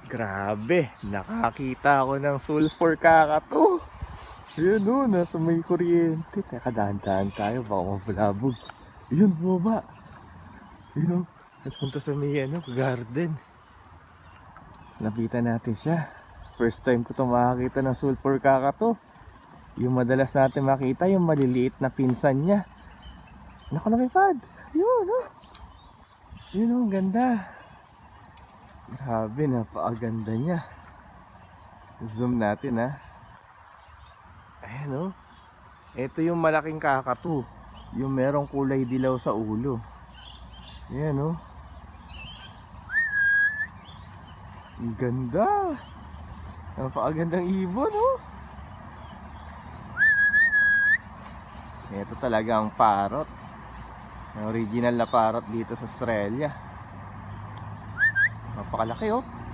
Grabe, nakakita ako ng sulfur kakatu. Yun o, nasa may kuryente. Teka, dahan-dahan tayo, baka mabulabog. Yun, baba. Yun o, nagpunta sa may garden. Napitan natin siya. First time ko ito makakita ng sulfur kakatu. Yung madalas natin makita, yung maliliit na pinsan niya. Naku, lumipad. Yun o. Yun o, ganda. Grabe, napakaganda niya. Zoom natin ha. Ayan o. Ito yung malaking kakatu. Yung merong kulay dilaw sa ulo. Ayan o. Ang ganda. Napakagandang ibon o. Ito talaga ang parrot. Ang original na parrot dito sa Australia. Napakalaki oh.